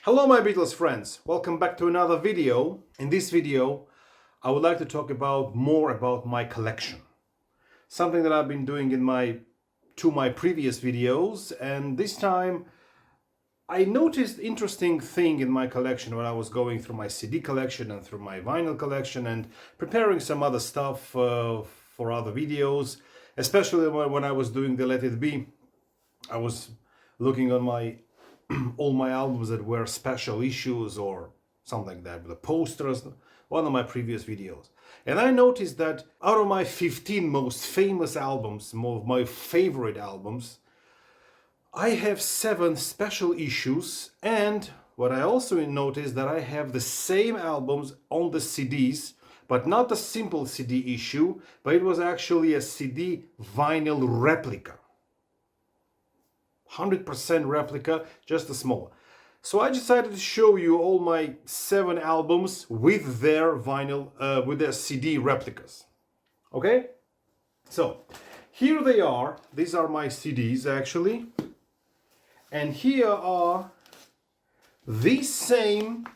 Hello my Beatles friends, welcome back to another video. In this video I would like to talk more about my collection. Something that I've been doing in my previous videos, and this time I noticed interesting thing in my collection when I was going through my CD collection and through my vinyl collection and preparing some other stuff for other videos, especially when I was doing the Let It Be. I was looking on my all my albums that were special issues or something like that, the posters, one of my previous videos. And I noticed that out of my 15 most famous albums, my favorite albums, I have 7 special issues, and what I also noticed that I have the same albums on the CDs, but not a simple CD issue, but it was actually a CD vinyl replica. 100% replica, just a small. So I decided to show you all my 7 albums with their vinyl, with their CD replicas. Okay? So here they are. These are my CDs actually. And here are these same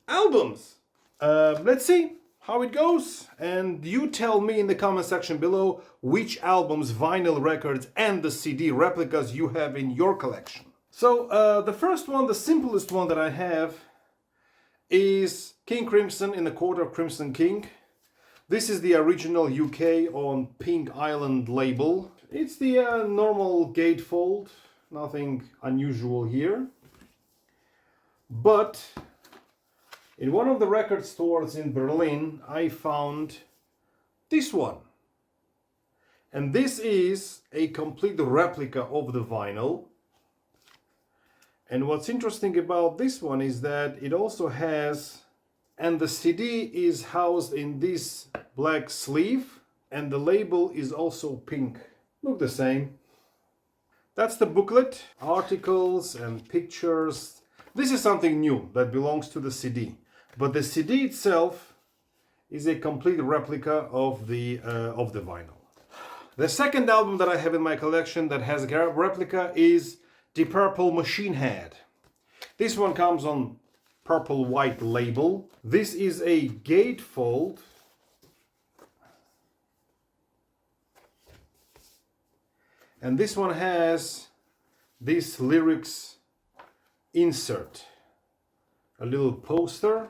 albums. Let's see how it goes, and you tell me in the comment section below which albums, vinyl records and the CD replicas you have in your collection. So the first one, the simplest one that I have, is King Crimson in the Court of Crimson King. This is the original UK on Pink Island label. It's the normal gatefold, nothing unusual here. But in one of the record stores in Berlin, I found this one. And this is a complete replica of the vinyl. And what's interesting about this one is that it also has, and the CD is housed in this black sleeve, and the label is also pink. Look the same. That's the booklet, articles and pictures. This is something new that belongs to the CD. But the CD itself is a complete replica of the vinyl. The second album that I have in my collection that has a replica is Deep Purple Machine Head. This one comes on purple white label. This is a gatefold. And this one has this lyrics insert. A little poster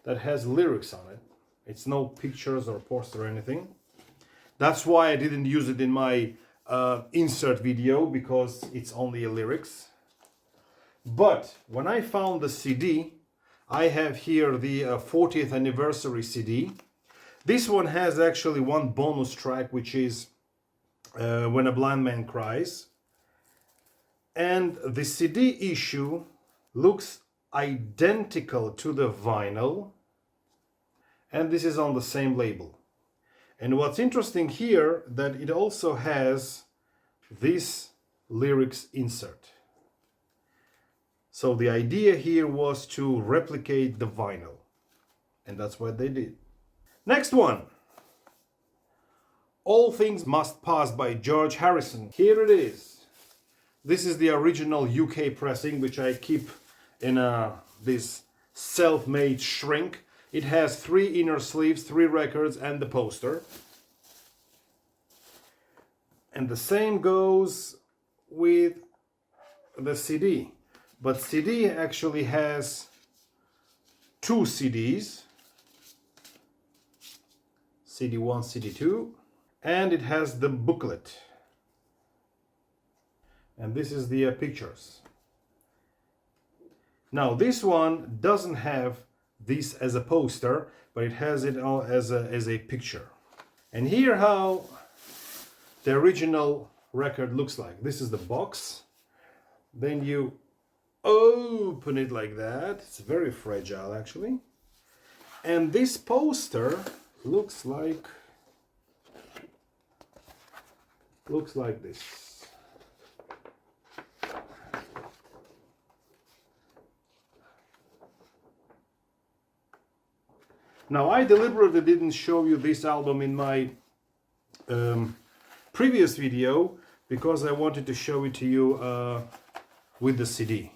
that has lyrics on it. It's no pictures or poster or anything. That's why I didn't use it in my insert video, because it's only a lyrics. But when I found the CD, I have here the 40th anniversary CD. This one has actually one bonus track, which is When a Blind Man Cries. And the CD issue looks identical to the vinyl, and this is on the same label. And what's interesting here, that it also has this lyrics insert. So the idea here was to replicate the vinyl, and that's what they did. Next one, All Things Must Pass by George Harrison. Here it is. This is the original UK pressing, which I keep in this self-made shrink. It has 3 inner sleeves, 3 records and the poster. And the same goes with the CD. But CD actually has 2 CDs. CD1, CD2. And it has the booklet. And this is the pictures. Now this one doesn't have this as a poster, but it has it all as a picture. And here how the original record looks like. This is the box. Then you open it like that. It's very fragile actually. And this poster looks like this. Now I deliberately didn't show you this album in my previous video because I wanted to show it to you with the CD.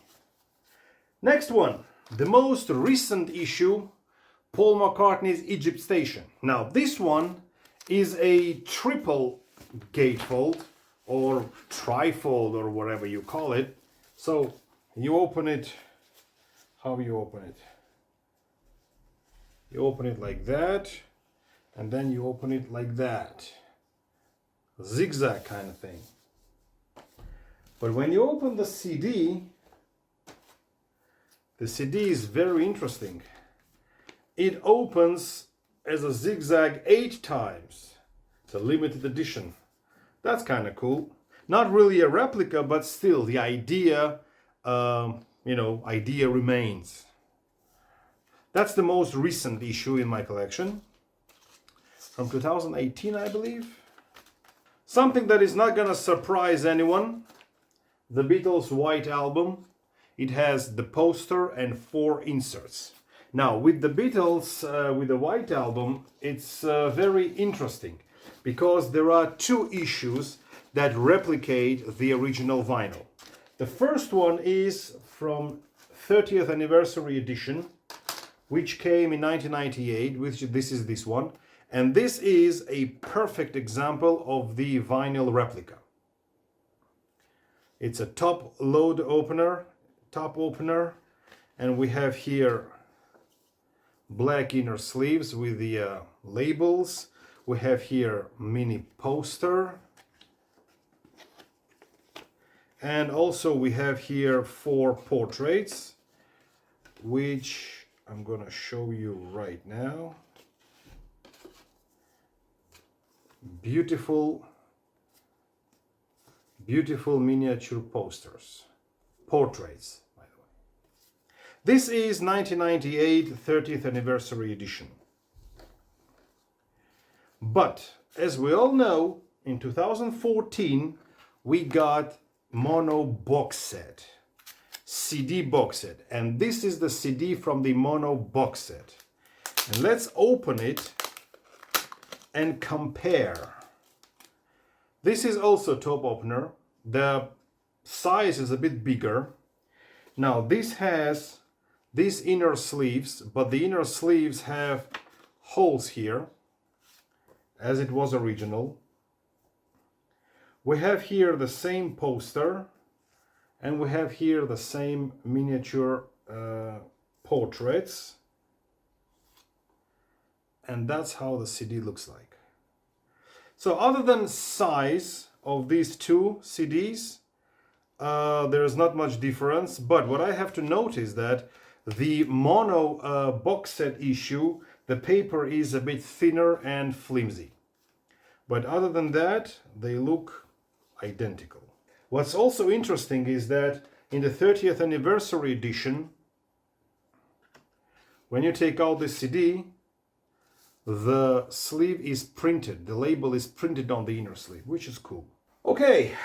Next one, the most recent issue, Paul McCartney's Egypt Station. Now this one is a triple gatefold or trifold or whatever you call it. So you open it, how you open it? You open it like that, and then you open it like that. Zigzag kind of thing. But when you open the CD is very interesting. It opens as a zigzag 8 times. It's a limited edition. That's kind of cool. Not really a replica, but still the idea, idea remains. That's the most recent issue in my collection. From 2018, I believe. Something that is not gonna surprise anyone. The Beatles' White Album. It has the poster and 4 inserts. Now, with the Beatles, with the White Album, it's very interesting because there are 2 issues that replicate the original vinyl. The first one is from 30th anniversary edition, which came in 1998, which this is this one. And this is a perfect example of the vinyl replica. It's a top opener, and we have here black inner sleeves with the labels. We have here mini poster, and also we have here 4 portraits, which I'm gonna show you right now. Beautiful miniature posters, portraits, by the way. This is 1998 30th anniversary edition. But as we all know, in 2014 we got mono box set, CD box set, and this is the CD from the mono box set. And let's open it and compare. This is also top opener. The size is a bit bigger. Now this has these inner sleeves, but the inner sleeves have holes here, as it was original. We have here the same poster, and we have here the same miniature portraits. And that's how the CD looks like. So other than size of these 2 CDs, there is not much difference. But what I have to note is that the mono box set issue, the paper is a bit thinner and flimsy. But other than that, they look identical. What's also interesting is that in the 30th anniversary edition, when you take out the CD, the sleeve is printed, the label is printed on the inner sleeve, which is cool. Okay,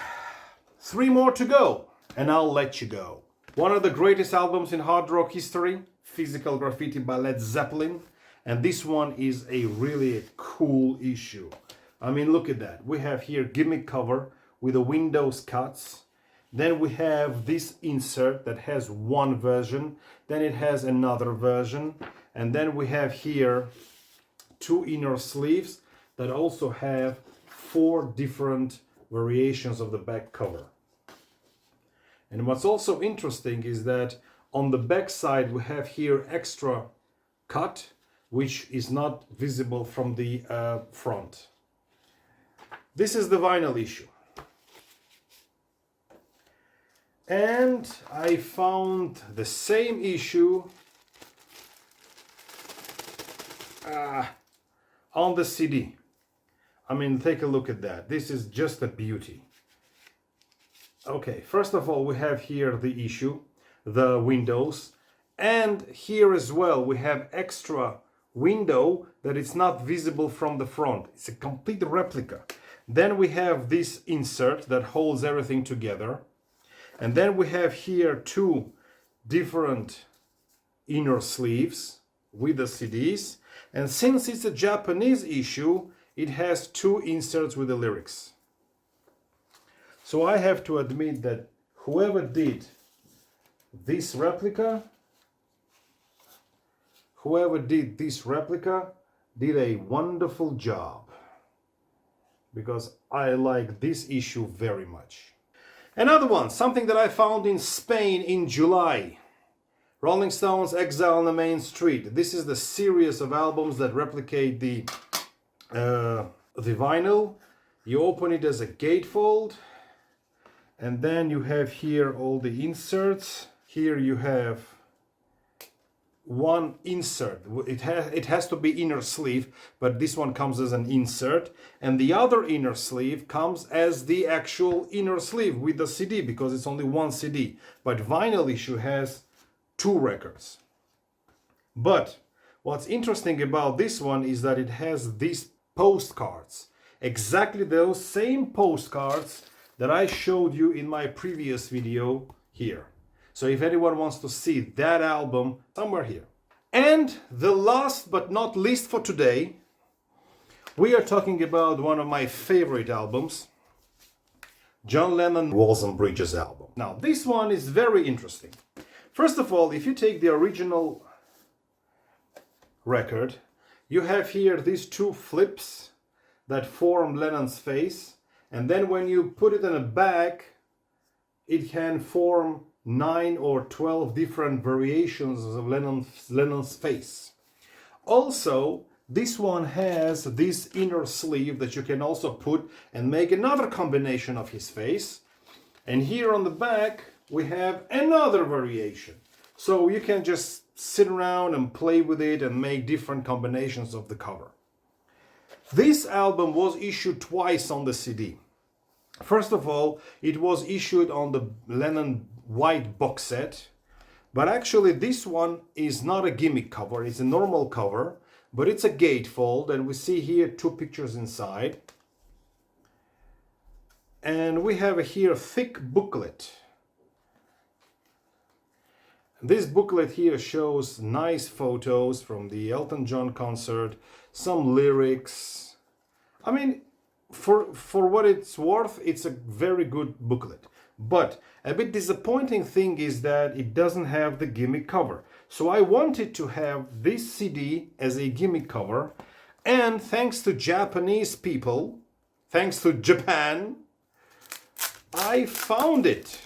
3 more to go, and I'll let you go. One of the greatest albums in hard rock history, Physical Graffiti by Led Zeppelin, and this one is a really cool issue. I mean, look at that. We have here gimmick cover with the windows cuts. Then we have this insert that has one version, then it has another version, and then we have here 2 inner sleeves that also have 4 different variations of the back cover. And what's also interesting is that on the back side we have here extra cut, which is not visible from the front. This is the vinyl issue. And I found the same issue on the CD. I mean, take a look at that. This is just a beauty. Okay, first of all, we have here the issue, the windows, and here as well we have extra window that it's not visible from the front. It's a complete replica. Then we have this insert that holds everything together, and then we have here 2 different inner sleeves with the CDs. And since it's a Japanese issue, it has 2 inserts with the lyrics. So I have to admit that whoever did this replica, whoever did this replica did a wonderful job, because I like this issue very much. Another one, something that I found in Spain in July. Rolling Stones, Exile on the Main Street. This is the series of albums that replicate the vinyl. You open it as a gatefold, and then you have here all the inserts. Here you have one insert. It has to be inner sleeve, but this one comes as an insert, and the other inner sleeve comes as the actual inner sleeve with the CD, because it's only one CD. But vinyl issue has 2 records. But what's interesting about this one is that it has these postcards, exactly those same postcards that I showed you in my previous video here. So if anyone wants to see that album, somewhere here. And the last but not least for today, we are talking about one of my favorite albums, John Lennon Walls and Bridges album. Now this one is very interesting. First of all, if you take the original record, you have here these 2 flips that form Lennon's face, and then when you put it in a bag, it can form 9 or 12 different variations of Lennon's face. Also, this one has this inner sleeve that you can also put and make another combination of his face. And here on the back, we have another variation. So you can just sit around and play with it and make different combinations of the cover. This album was issued twice on the CD. First of all, it was issued on the Lennon white box set, but actually this one is not a gimmick cover, it's a normal cover, but it's a gatefold, and we see here 2 pictures inside. And we have here a thick booklet. This booklet here shows nice photos from the Elton John concert, some lyrics. I mean, for what it's worth, it's a very good booklet. But a bit disappointing thing is that it doesn't have the gimmick cover. So I wanted to have this CD as a gimmick cover, and thanks to Japanese people, thanks to Japan, I found it.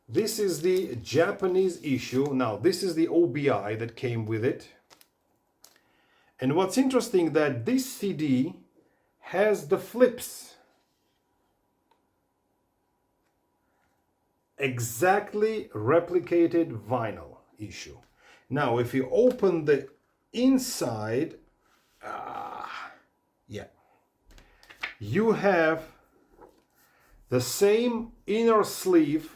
This is the Japanese issue. Now, this is the OBI that came with it. And what's interesting that this CD has the flips. Exactly replicated vinyl issue. Now, if you open the inside, you have the same inner sleeve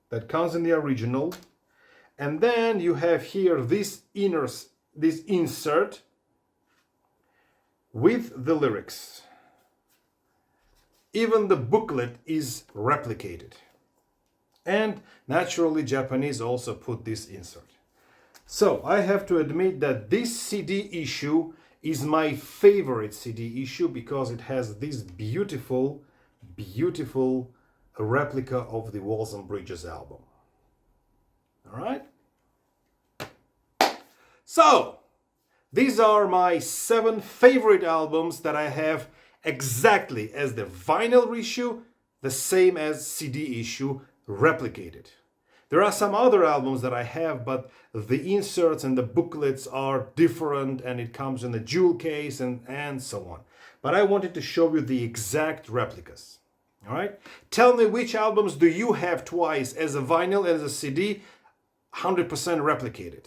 that comes in the original, and then you have here this insert with the lyrics. Even the booklet is replicated, and naturally Japanese also put this insert. So I have to admit that this CD issue is my favorite CD issue, because it has this beautiful replica of the Walls and Bridges album. All right? So, these are my 7 favorite albums that I have exactly as the vinyl issue, the same as CD issue, replicated. There are some other albums that I have, but the inserts and the booklets are different, and it comes in a jewel case and so on. But I wanted to show you the exact replicas. All right? Tell me, which albums do you have twice, as a vinyl and as a CD, 100% replicated?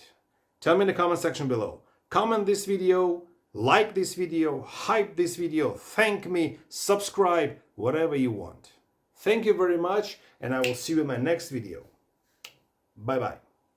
Tell me in the comment section below. Comment this video, like this video, hype this video, thank me, subscribe, whatever you want. Thank you very much, and I will see you in my next video. Bye bye.